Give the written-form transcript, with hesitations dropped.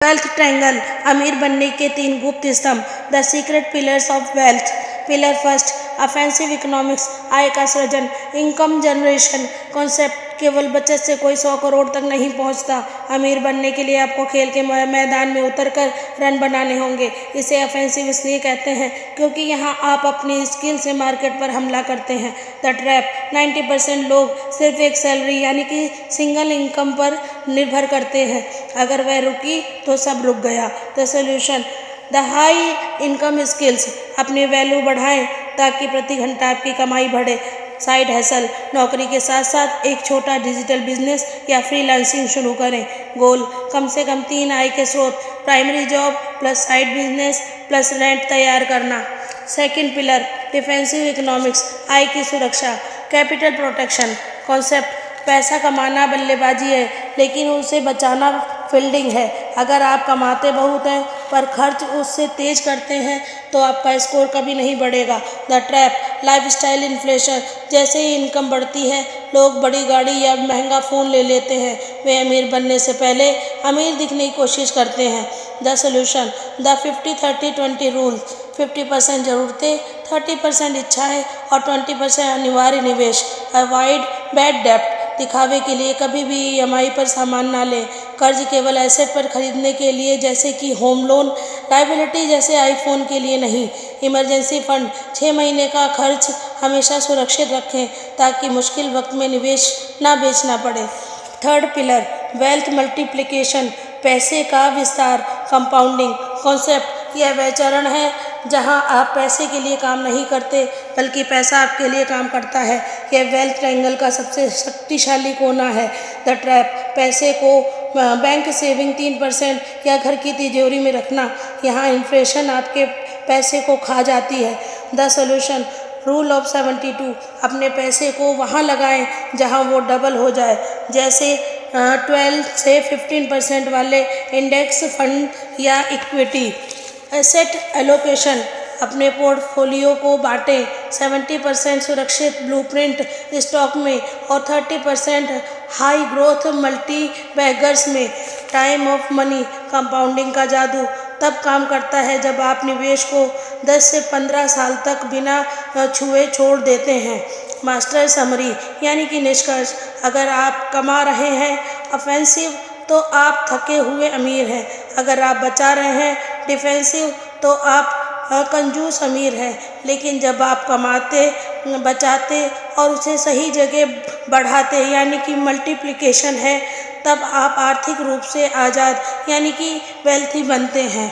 Wealth triangle, अमीर बनने के 3 गुप्त स्तंभ। The secret pillars of wealth. Pillar first, offensive economics, आय का सृजन, इनकम जनरेशन कॉन्सेप्ट। केवल बचत से कोई 100 करोड़ तक नहीं पहुंचता। अमीर बनने के लिए आपको खेल के मैदान में उतरकर रन बनाने होंगे। इसे ऑफेंसिव इसलिए कहते हैं क्योंकि यहाँ आप अपनी स्किल से मार्केट पर हमला करते हैं। द ट्रैप, 90% लोग सिर्फ एक सैलरी यानी कि सिंगल इनकम पर निर्भर करते हैं। अगर वह रुकी तो सब रुक गया। The solution, the high income skills, अपनी वैल्यू बढ़ाएं ताकि प्रति घंटा आपकी कमाई बढ़े। साइड हसल, नौकरी के साथ साथ एक छोटा डिजिटल बिजनेस या फ्रीलांसिंग शुरू करें। गोल, कम से कम 3 आय के स्रोत, primary job plus side business plus rent तैयार करना। सेकंड पिलर, डिफेंसिव इकोनॉमिक्स, आय की सुरक्षा, कैपिटल प्रोटेक्शन कॉन्सेप्ट। पैसा कमाना बल्लेबाजी है लेकिन उसे बचाना फील्डिंग है। अगर आप कमाते बहुत हैं पर खर्च उससे तेज करते हैं तो आपका स्कोर कभी नहीं बढ़ेगा। द ट्रैप, लाइफस्टाइल इन्फ्लेशन, जैसे ही इनकम बढ़ती है लोग बड़ी गाड़ी या महंगा फ़ोन ले लेते हैं। वे अमीर बनने से पहले अमीर दिखने की कोशिश करते हैं। द सोल्यूशन, द 50-30-20 रूल, 50% ज़रूरतें, 30% इच्छाएँ और 20% अनिवार्य निवेश। अवॉइड बैड डेप्ट, दिखावे के लिए कभी भी EMI पर सामान ना लें। कर्ज केवल एसेट पर खरीदने के लिए जैसे कि होम लोन, लाइबिलिटी जैसे आईफोन के लिए नहीं। इमरजेंसी फंड, 6 महीने का खर्च हमेशा सुरक्षित रखें ताकि मुश्किल वक्त में निवेश ना बेचना पड़े। थर्ड पिलर, वेल्थ मल्टीप्लिकेशन, पैसे का विस्तार, कंपाउंडिंग कॉन्सेप्ट। यह वह चरण है जहां आप पैसे के लिए काम नहीं करते बल्कि पैसा आपके लिए काम करता है। यह वेल्थ ट्रायंगल का सबसे शक्तिशाली कोना है। द ट्रैप, पैसे को बैंक सेविंग 3% या घर की तिजोरी में रखना। यहाँ इन्फ्लेशन आपके पैसे को खा जाती है। द सोल्यूशन, रूल ऑफ 72, अपने पैसे को वहाँ लगाएं जहाँ वो डबल हो जाए, जैसे 12 से 15% वाले इंडेक्स फंड या इक्विटी। एसेट एलोकेशन, अपने पोर्टफोलियो को बांटें, 70% सुरक्षित ब्लूप्रिंट स्टॉक में और 30% हाई ग्रोथ मल्टी बैगर्स में। टाइम ऑफ मनी, कंपाउंडिंग का जादू तब काम करता है जब आप निवेश को 10 से 15 साल तक बिना छुए छोड़ देते हैं। मास्टर समरी यानी कि निष्कर्ष, अगर आप कमा रहे हैं ऑफेंसिव तो आप थके हुए अमीर हैं। अगर आप बचा रहे हैं डिफेंसिव तो आप कंजूस अमीर हैं। लेकिन जब आप कमाते, बचाते और उसे सही जगह बढ़ाते यानी कि मल्टीप्लिकेशन है, तब आप आर्थिक रूप से आज़ाद यानी कि वेल्थी बनते हैं।